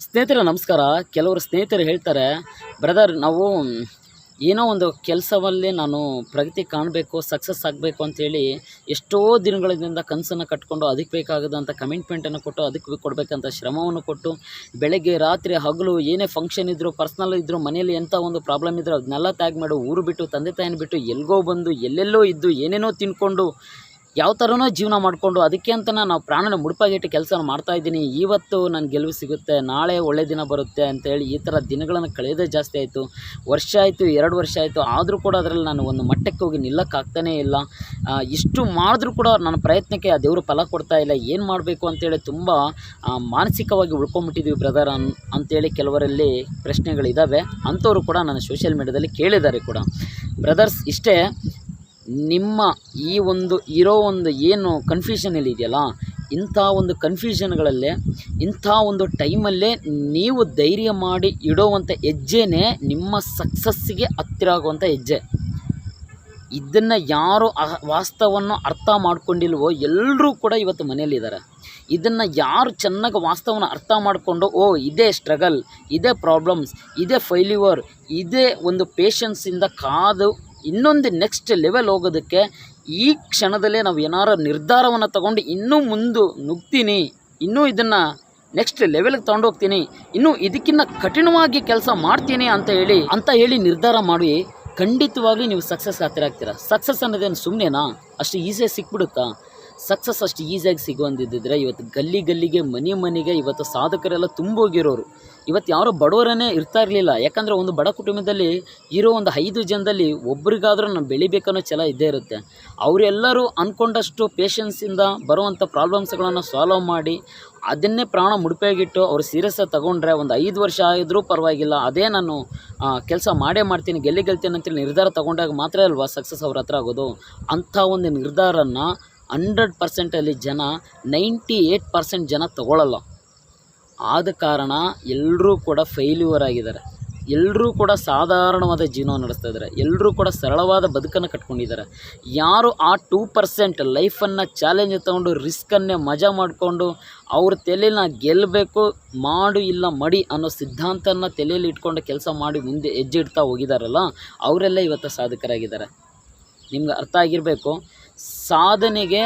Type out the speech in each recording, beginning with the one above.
ಸ್ನೇಹಿತರೆ ನಮಸ್ಕಾರ. ಕೆಲವರು ಸ್ನೇಹಿತರು ಹೇಳ್ತಾರೆ, ಬ್ರದರ್ ನಾವು ಏನೋ ಒಂದು ಕೆಲಸವಲ್ಲಿ ನಾನು ಪ್ರಗತಿ ಕಾಣಬೇಕು, ಸಕ್ಸಸ್ ಆಗಬೇಕು ಅಂಥೇಳಿ ಎಷ್ಟೋ ದಿನಗಳಿಂದ ಕನಸನ್ನು ಕಟ್ಕೊಂಡು ಅದಕ್ಕೆ ಬೇಕಾಗದಂಥ ಕಮಿಟ್ಮೆಂಟನ್ನು ಕೊಟ್ಟು ಅದಕ್ಕೆ ಕೊಡಬೇಕಂತ ಶ್ರಮವನ್ನು ಕೊಟ್ಟು ಬೆಳಗ್ಗೆ ರಾತ್ರಿ ಹಗಲು ಏನೇ ಫಂಕ್ಷನ್ ಇದ್ದರೂ ಪರ್ಸ್ನಲ್ ಇದ್ದರೂ ಮನೇಲಿ ಎಂಥ ಒಂದು ಪ್ರಾಬ್ಲಮ್ ಇದ್ದರೂ ಅದನ್ನೆಲ್ಲ ತ್ಯಾಗ ಮಾಡಿ ಊರು ಬಿಟ್ಟು ತಂದೆ ತಾಯಿನ ಬಿಟ್ಟು ಎಲ್ಗೋ ಬಂದು ಎಲ್ಲೆಲ್ಲೋ ಇದ್ದು ಏನೇನೋ ತಿನ್ಕೊಂಡು ಯಾವ ಥರನೋ ಜೀವನ ಮಾಡಿಕೊಂಡು ಅದಕ್ಕೆ ಅಂತಲೇ ನಾವು ಪ್ರಾಣನ ಮುಡುಪಾಗಿಟ್ಟು ಕೆಲಸ ಮಾಡ್ತಾಯಿದ್ದೀನಿ. ಇವತ್ತು ನನ್ನ ಗೆಲುವು ಸಿಗುತ್ತೆ, ನಾಳೆ ಒಳ್ಳೆ ದಿನ ಬರುತ್ತೆ ಅಂತೇಳಿ ಈ ಥರ ದಿನಗಳನ್ನು ಕಳೆಯೋದೇ ಜಾಸ್ತಿ ಆಯಿತು. ವರ್ಷ ಆಯಿತು, 2 ವರ್ಷ ಆಯಿತು, ಆದರೂ ಕೂಡ ಅದರಲ್ಲಿ ನಾನು ಒಂದು ಮಟ್ಟಕ್ಕೆ ಹೋಗಿ ನಿಲ್ಲಕ್ಕಾಗ್ತಾನೇ ಇಲ್ಲ. ಇಷ್ಟು ಮಾಡಿದ್ರೂ ಕೂಡ ನನ್ನ ಪ್ರಯತ್ನಕ್ಕೆ ಆ ದೇವರು ಫಲ ಕೊಡ್ತಾ ಇಲ್ಲ. ಏನು ಮಾಡಬೇಕು ಅಂತೇಳಿ ತುಂಬ ಮಾನಸಿಕವಾಗಿ ಉಳ್ಕೊಂಬಿಟ್ಟಿದ್ದೀವಿ ಬ್ರದರ್ ಅಂಥೇಳಿ ಕೆಲವರಲ್ಲಿ ಪ್ರಶ್ನೆಗಳಿದ್ದಾವೆ. ಅಂಥವರು ಕೂಡ ನನ್ನ ಸೋಷಿಯಲ್ ಮೀಡ್ಯಾದಲ್ಲಿ ಕೇಳಿದ್ದಾರೆ ಕೂಡ. ಬ್ರದರ್ಸ್, ಇಷ್ಟೇ ನಿಮ್ಮ ಈ ಒಂದು ಇರೋ ಒಂದು ಏನು ಕನ್ಫ್ಯೂಷನಲ್ಲಿ ಇದೆಯಲ್ಲ, ಇಂಥ ಒಂದು ಕನ್ಫ್ಯೂಷನ್ಗಳಲ್ಲೇ ಇಂಥ ಒಂದು ಟೈಮಲ್ಲೇ ನೀವು ಧೈರ್ಯ ಮಾಡಿ ಇಡೋವಂಥ ಹೆಜ್ಜೆನೇ ನಿಮ್ಮ ಸಕ್ಸಸ್ಸಿಗೆ ಹತ್ತಿರ ಆಗುವಂಥ ಹೆಜ್ಜೆ. ಇದನ್ನು ಯಾರು ವಾಸ್ತವವನ್ನು ಅರ್ಥ ಮಾಡ್ಕೊಂಡಿಲ್ವೋ ಎಲ್ಲರೂ ಕೂಡ ಇವತ್ತು ಮನೆಯಲ್ಲಿದ್ದಾರೆ. ಇದನ್ನು ಯಾರು ಚೆನ್ನಾಗಿ ವಾಸ್ತವವನ್ನು ಅರ್ಥ ಮಾಡಿಕೊಂಡು ಇದೇ ಸ್ಟ್ರಗಲ್, ಇದೇ ಪ್ರಾಬ್ಲಮ್ಸ್, ಇದೇ ಫೈಲ್ಯೂರ್, ಇದೇ ಒಂದು ಪೇಷನ್ಸಿಂದ ಕಾದು ಇನ್ನೊಂದು ನೆಕ್ಸ್ಟ್ ಲೆವೆಲ್ ಹೋಗೋದಕ್ಕೆ ಈ ಕ್ಷಣದಲ್ಲೇ ನಾವು ಏನಾರು ನಿರ್ಧಾರವನ್ನು ತಗೊಂಡು ಇನ್ನೂ ಮುಂದೆ ನುಗ್ತೀನಿ, ಇನ್ನೂ ಇದನ್ನು ನೆಕ್ಸ್ಟ್ ಲೆವೆಲ್ಗೆ ತೊಗೊಂಡೋಗ್ತೀನಿ, ಇನ್ನೂ ಇದಕ್ಕಿಂತ ಕಠಿಣವಾಗಿ ಕೆಲಸ ಮಾಡ್ತೀನಿ ಅಂತ ಹೇಳಿ ನಿರ್ಧಾರ ಮಾಡಿ ಖಂಡಿತವಾಗಿ ನೀವು ಸಕ್ಸಸ್ ಹತ್ತಿರ ಆಗ್ತೀರಾ. ಸಕ್ಸಸ್ ಅನ್ನೋದೇನು ಸುಮ್ಮನೆನಾ? ಅಷ್ಟು ಈಸಿಯಾಗಿ ಸಿಕ್ಬಿಡುತ್ತಾ? ಸಕ್ಸಸ್ ಅಷ್ಟು ಈಸಿಯಾಗಿ ಸಿಗುವಂದಿದ್ದರೆ ಇವತ್ತು ಗಲ್ಲಿಗೆ ಮನೆಗೆ ಇವತ್ತು ಸಾಧಕರೆಲ್ಲ ತುಂಬೋಗಿರೋರು. ಇವತ್ತು ಯಾರೋ ಬಡವರನ್ನೇ ಇರ್ತಾ ಇರಲಿಲ್ಲ. ಯಾಕಂದರೆ ಒಂದು ಬಡ ಕುಟುಂಬದಲ್ಲಿ ಇರೋ ಒಂದು 5 ಜನದಲ್ಲಿ ಒಬ್ರಿಗಾದರೂ ನಾನು ಬೆಳಿಬೇಕನ್ನೋ ಛಲ ಇದ್ದೇ ಇರುತ್ತೆ. ಅವರೆಲ್ಲರೂ ಅಂದ್ಕೊಂಡಷ್ಟು ಪೇಷನ್ಸಿಂದ ಬರುವಂಥ ಪ್ರಾಬ್ಲಮ್ಸ್ಗಳನ್ನು ಸಾಲ್ವ್ ಮಾಡಿ ಅದನ್ನೇ ಪ್ರಾಣ ಮುಡುಪಾಗಿಟ್ಟು ಅವರು ಸೀರಿಯಸ್ಸಾಗಿ ತಗೊಂಡ್ರೆ ಒಂದು 5 ವರ್ಷ ಆಗಿದ್ರೂ ಪರವಾಗಿಲ್ಲ, ಅದೇ ನಾನು ಕೆಲಸ ಮಾಡ್ತೀನಿ, ಗೆಲ್ತೀನಿ ಅಂತೇಳಿ ನಿರ್ಧಾರ ತಗೊಂಡಾಗ ಮಾತ್ರ ಅಲ್ವಾ ಸಕ್ಸಸ್ ಅವ್ರ ಹತ್ರ ಆಗೋದು. ಅಂಥ ಒಂದು ನಿರ್ಧಾರನ 100%ಅಲ್ಲಿ ಜನ 98% ಜನ ತಗೊಳ್ಳಲ್ಲ. ಆದ ಕಾರಣ ಎಲ್ಲರೂ ಕೂಡ ಫೇಲ್ಯೂರ್ ಆಗಿದ್ದಾರೆ. ಎಲ್ಲರೂ ಕೂಡ ಸಾಧಾರಣವಾದ ಜೀವನ ನಡೆಸ್ತಾ ಇದ್ದಾರೆ. ಎಲ್ಲರೂ ಕೂಡ ಸರಳವಾದ ಬದುಕನ್ನು ಕಟ್ಕೊಂಡಿದ್ದಾರೆ. ಯಾರು ಆ 2% ಲೈಫನ್ನು ಚಾಲೆಂಜ್ ತೊಗೊಂಡು ರಿಸ್ಕನ್ನೇ ಮಜಾ ಮಾಡಿಕೊಂಡು ಅವ್ರ ತಲೆಯಲ್ಲಿ ಗೆಲ್ಲಬೇಕು, ಮಾಡು ಇಲ್ಲ ಮಡಿ ಅನ್ನೋ ಸಿದ್ಧಾಂತನ ತಲೆಯಲ್ಲಿ ಇಟ್ಕೊಂಡು ಕೆಲಸ ಮಾಡಿ ಮುಂದೆ ಹೆಜ್ಜೆ ಇಡ್ತಾ ಹೋಗಿದಾರಲ್ಲ, ಅವರೆಲ್ಲ ಇವತ್ತು ಸಾಧಕರಾಗಿದ್ದಾರೆ. ನಿಮ್ಗೆ ಅರ್ಥ ಆಗಿರಬೇಕು, ಸಾಧನೆಗೆ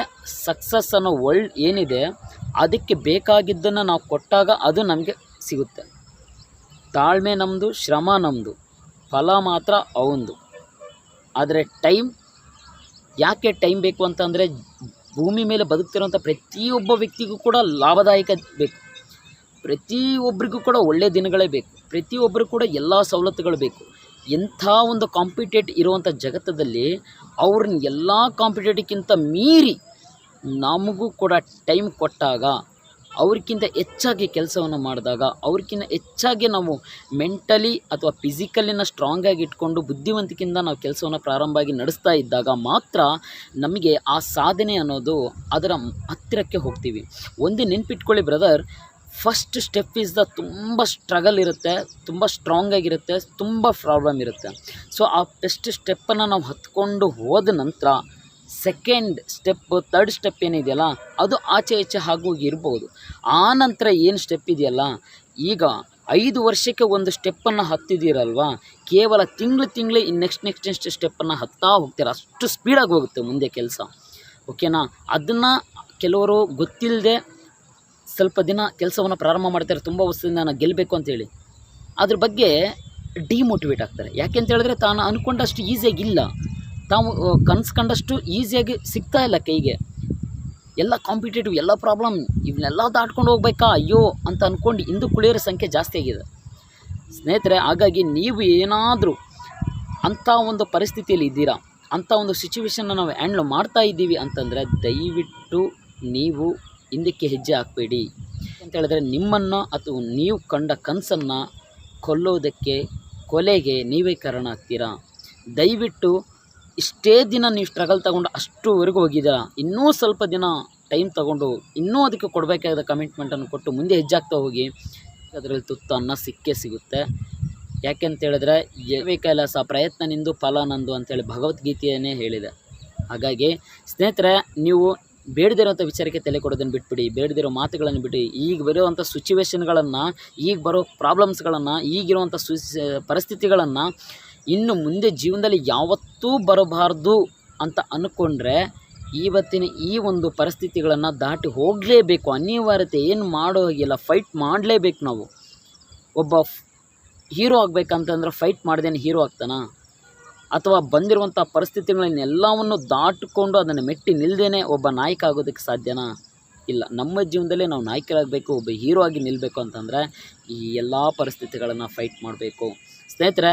ಸಕ್ಸಸ್ ಅನ್ನೋ ವರ್ಲ್ಡ್ ಏನಿದೆ ಅದಕ್ಕೆ ಬೇಕಾಗಿದ್ದನ್ನು ನಾವು ಕೊಟ್ಟಾಗ ಅದು ನಮಗೆ ಸಿಗುತ್ತೆ. ತಾಳ್ಮೆ ನಮ್ಮದು, ಶ್ರಮ ನಮ್ಮದು, ಫಲ ಮಾತ್ರ ಅವಂದು. ಆದರೆ ಯಾಕೆ ಟೈಮ್ ಬೇಕು ಅಂತಂದರೆ, ಭೂಮಿ ಮೇಲೆ ಬದುಕ್ತಿರೋಂಥ ಪ್ರತಿಯೊಬ್ಬ ವ್ಯಕ್ತಿಗೂ ಕೂಡ ಲಾಭದಾಯಕ ಬೇಕು, ಪ್ರತಿಯೊಬ್ಬರಿಗೂ ಕೂಡ ಒಳ್ಳೆಯ ದಿನಗಳೇ ಬೇಕು, ಪ್ರತಿಯೊಬ್ಬರಿಗೂ ಕೂಡ ಎಲ್ಲ ಸವಲತ್ತುಗಳು ಬೇಕು. ಎಂಥ ಒಂದು ಕಾಂಪಿಟೇಟ್ ಇರುವಂಥ ಜಗತ್ತದಲ್ಲಿ ಅವ್ರನ್ನ ಎಲ್ಲ ಕಾಂಪಿಟೇಟಿವ್ಗಿಂತ ಮೀರಿ ನಮಗೂ ಕೂಡ ಟೈಮ್ ಕೊಟ್ಟಾಗ, ಅವ್ರಿಗಿಂತ ಹೆಚ್ಚಾಗಿ ಕೆಲಸವನ್ನು ಮಾಡಿದಾಗ, ಅವ್ರಿಗಿಂತ ಹೆಚ್ಚಾಗಿ ನಾವು ಮೆಂಟಲಿ ಅಥವಾ ಫಿಸಿಕಲಿನ ಸ್ಟ್ರಾಂಗಾಗಿ ಇಟ್ಕೊಂಡು ಬುದ್ಧಿವಂತಿಕೆಯಿಂದ ನಾವು ಕೆಲಸವನ್ನು ಪ್ರಾರಂಭ ಆಗಿ ನಡೆಸ್ತಾ ಇದ್ದಾಗ ಮಾತ್ರ ನಮಗೆ ಆ ಸಾಧನೆ ಅನ್ನೋದು ಅದರ ಹತ್ತಿರಕ್ಕೆ ಹೋಗ್ತೀವಿ. ಒಂದು ನೆನ್ಪಿಟ್ಕೊಳ್ಳಿ ಬ್ರದರ್, ಫಸ್ಟ್ ಸ್ಟೆಪ್ ತುಂಬ ಸ್ಟ್ರಗಲ್ ಇರುತ್ತೆ, ತುಂಬ ಸ್ಟ್ರಾಂಗಾಗಿರುತ್ತೆ, ತುಂಬ ಪ್ರಾಬ್ಲಮ್ ಇರುತ್ತೆ. ಸೊ ಆ ಫಸ್ಟ್ ಸ್ಟೆಪ್ಪನ್ನು ನಾವು ಹತ್ಕೊಂಡು ಹೋದ ನಂತರ ಸೆಕೆಂಡ್ ಸ್ಟೆಪ್, ಥರ್ಡ್ ಸ್ಟೆಪ್ ಏನಿದೆಯಲ್ಲ ಅದು ಆಚೆ ಆಗೋಗಿ ಇರ್ಬೋದು. ಆ ನಂತರ ಏನು ಸ್ಟೆಪ್ ಇದೆಯಲ್ಲ, ಈಗ 5 ವರ್ಷಕ್ಕೆ ಒಂದು ಸ್ಟೆಪ್ಪನ್ನು ಹತ್ತಿದ್ದೀರಲ್ವ, ಕೇವಲ ತಿಂಗಳು ನೆಕ್ಸ್ಟ್ ಸ್ಟೆಪ್ಪನ್ನು ಹತ್ತಾ ಹೋಗ್ತೀರ. ಅಷ್ಟು ಸ್ಪೀಡಾಗಿ ಹೋಗುತ್ತೆ ಮುಂದೆ ಕೆಲಸ. ಓಕೆನಾ? ಅದನ್ನು ಕೆಲವರು ಗೊತ್ತಿಲ್ಲದೆ ಸ್ವಲ್ಪ ದಿನ ಕೆಲಸವನ್ನು ಪ್ರಾರಂಭ ಮಾಡ್ತಾರೆ, ತುಂಬ ವರ್ಷದಿಂದ ನಾನು ಗೆಲ್ಲಬೇಕು ಅಂತೇಳಿ. ಅದ್ರ ಬಗ್ಗೆ ಡಿಮೋಟಿವೇಟ್ ಆಗ್ತಾರೆ. ಯಾಕೆ ಅಂತ ಹೇಳಿದ್ರೆ ತಾನು ಅಂದ್ಕೊಂಡಷ್ಟು ಈಸಿಯಾಗಿಲ್ಲ, ತಾವು ಕನಸ್ಕೊಂಡಷ್ಟು ಈಸಿಯಾಗಿ ಸಿಗ್ತಾ ಇಲ್ಲ ಕೈಗೆ. ಎಲ್ಲ ಕಾಂಪಿಟೇಟಿವ್, ಎಲ್ಲ ಪ್ರಾಬ್ಲಮ್, ಇವನ್ನೆಲ್ಲ ದಾಟ್ಕೊಂಡು ಹೋಗ್ಬೇಕಾ ಅಯ್ಯೋ ಅಂತ ಅಂದ್ಕೊಂಡು ಇಂದು ಕುಳಿಯೋರ ಸಂಖ್ಯೆ ಜಾಸ್ತಿ ಆಗಿದೆ ಸ್ನೇಹಿತರೆ. ಹಾಗಾಗಿ ನೀವು ಏನಾದರೂ ಅಂಥ ಒಂದು ಪರಿಸ್ಥಿತಿಯಲ್ಲಿ ಇದ್ದೀರಾ, ಅಂಥ ಒಂದು ಸಿಚುವೇಶನ್ನ ನಾವು ಹ್ಯಾಂಡ್ಲ್ ಮಾಡ್ತಾ ಇದ್ದೀವಿ ಅಂತಂದರೆ ದಯವಿಟ್ಟು ನೀವು ಹಿಂದಕ್ಕೆ ಹೆಜ್ಜೆ ಹಾಕಬೇಡಿ. ಅಂತ ಹೇಳಿದ್ರೆ ನಿಮ್ಮನ್ನು ಅಥವಾ ನೀವು ಕಂಡ ಕನಸನ್ನು ಕೊಲೆಗೆ ನೀವೇ ಕಾರಣ ಆಗ್ತೀರಾ. ದಯವಿಟ್ಟು ಇಷ್ಟೇ ದಿನ ನೀವು ಸ್ಟ್ರಗಲ್ ತಗೊಂಡು ಅಷ್ಟುವರೆಗೂ ಹೋಗಿದ್ದೀರಾ, ಇನ್ನೂ ಸ್ವಲ್ಪ ದಿನ ಟೈಮ್ ತಗೊಂಡು ಇನ್ನೂ ಅದಕ್ಕೆ ಕೊಡಬೇಕಾದ ಕಮಿಟ್ಮೆಂಟನ್ನು ಕೊಟ್ಟು ಮುಂದೆ ಹೆಜ್ಜೆ ಆಗ್ತಾ ಹೋಗಿ. ಅದರಲ್ಲಿ ತುತ್ತು ಅನ್ನ ಸಿಕ್ಕೇ ಸಿಗುತ್ತೆ. ಯಾಕೆಂತೇಳಿದ್ರೆ ಕೈಲಾಸ ಪ್ರಯತ್ನ ನಿಂದು ಫಲ ನಂದು ಅಂತೇಳಿ ಭಗವದ್ಗೀತೆಯನ್ನೇ ಹೇಳಿದೆ. ಹಾಗಾಗಿ ಸ್ನೇಹಿತರೆ, ನೀವು ಬೇಡದಿರೋಂಥ ವಿಚಾರಕ್ಕೆ ತಲೆ ಕೊಡೋದನ್ನು ಬಿಟ್ಬಿಡಿ, ಬೇಡದಿರೋ ಮಾತುಗಳನ್ನು ಬಿಟ್ಟು ಈಗ ಬರುವಂಥ ಸಿಚುವೇಶನ್ಗಳನ್ನು, ಈಗ ಬರೋ ಪ್ರಾಬ್ಲಮ್ಸ್ಗಳನ್ನು, ಈಗಿರುವಂಥ ಪರಿಸ್ಥಿತಿಗಳನ್ನು ಇನ್ನು ಮುಂದೆ ಜೀವನದಲ್ಲಿ ಯಾವತ್ತೂ ಬರಬಾರ್ದು ಅಂತ ಅಂದ್ಕೊಂಡ್ರೆ ಇವತ್ತಿನ ಈ ಒಂದು ಪರಿಸ್ಥಿತಿಗಳನ್ನು ದಾಟಿ ಹೋಗಲೇಬೇಕು. ಅನಿವಾರ್ಯತೆ, ಏನು ಮಾಡೋ ಹಾಗಿಲ್ಲ, ಫೈಟ್ ಮಾಡಲೇಬೇಕು ನಾವು. ಒಬ್ಬ ಹೀರೋ ಆಗಬೇಕಂತಂದ್ರೆ ಫೈಟ್ ಮಾಡ್ದೇನೆ ಹೀರೋ ಆಗ್ತಾನಾ? ಅಥವಾ ಬಂದಿರುವಂಥ ಪರಿಸ್ಥಿತಿಗಳನ್ನೆಲ್ಲವನ್ನು ದಾಟಿಕೊಂಡು ಅದನ್ನು ಮೆಟ್ಟಿ ನಿಲ್ಲದೇನೆ ಒಬ್ಬ ನಾಯಕ ಆಗೋದಕ್ಕೆ ಸಾಧ್ಯನಾ? ಇಲ್ಲ. ನಮ್ಮ ಜೀವನದಲ್ಲೇ ನಾವು ನಾಯಕರಾಗಬೇಕು, ಒಬ್ಬ ಹೀರೋ ಆಗಿ ನಿಲ್ಲಬೇಕು ಅಂತಂದರೆ ಈ ಎಲ್ಲ ಪರಿಸ್ಥಿತಿಗಳನ್ನು ಫೈಟ್ ಮಾಡಬೇಕು. ಸ್ನೇಹಿತರೆ,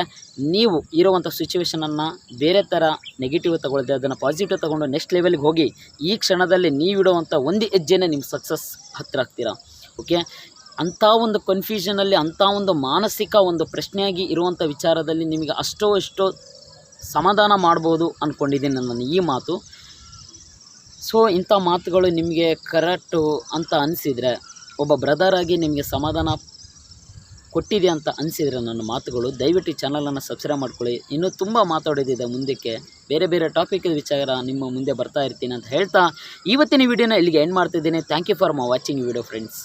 ನೀವು ಇರುವಂಥ ಸಿಚುವೇಷನನ್ನು ಬೇರೆ ಥರ ನೆಗೆಟಿವ್ ತಗೊಳ್ಳದೆ ಅದನ್ನು ಪಾಸಿಟಿವ್ ತೊಗೊಂಡು ನೆಕ್ಸ್ಟ್ ಲೆವೆಲ್ಗೆ ಹೋಗಿ ಈ ಕ್ಷಣದಲ್ಲಿ ನೀವಿಡುವಂಥ ಒಂದು ಹೆಜ್ಜೆನೇ ನಿಮ್ಮ ಸಕ್ಸಸ್ ಹತ್ತಿರ ಆಗ್ತೀರಾ. ಓಕೆ, ಅಂಥ ಒಂದು ಕನ್ಫ್ಯೂಷನಲ್ಲಿ, ಅಂಥ ಒಂದು ಮಾನಸಿಕ ಒಂದು ಪ್ರಶ್ನೆಯಾಗಿ ಇರುವಂಥ ವಿಚಾರದಲ್ಲಿ ನಿಮಗೆ ಅಷ್ಟೋ ಸಮಾಧಾನ ಮಾಡ್ಬೋದು ಅಂದ್ಕೊಂಡಿದ್ದೀನಿ ನಾನು ಈ ಮಾತು. ಸೊ ಇಂಥ ಮಾತುಗಳು ನಿಮಗೆ ಕರೆಕ್ಟು ಅಂತ ಅನಿಸಿದರೆ, ಒಬ್ಬ ಬ್ರದರ್ ಆಗಿ ನಿಮಗೆ ಸಮಾಧಾನ ಕೊಟ್ಟಿದೆ ಅಂತ ಅನಿಸಿದರೆ ನನ್ನ ಮಾತುಗಳು, ದಯವಿಟ್ಟು ಈ ಚಾನಲನ್ನು ಸಬ್ಸ್ಕ್ರೈಬ್ ಮಾಡ್ಕೊಳ್ಳಿ. ಇನ್ನೂ ತುಂಬ ಮಾತಾಡೋದಿದೆ ಮುಂದಕ್ಕೆ, ಬೇರೆ ಟಾಪಿಕ್ ವಿಚಾರ ನಿಮ್ಮ ಮುಂದೆ ಬರ್ತಾ ಇರ್ತೀನಿ ಅಂತ ಹೇಳ್ತಾ ಇವತ್ತಿನ ವಿಡಿಯೋನ ಇಲ್ಲಿಗೆ ಎಂಡ್ ಮಾಡ್ತಿದ್ದೀನಿ. Thank you for watching video friends.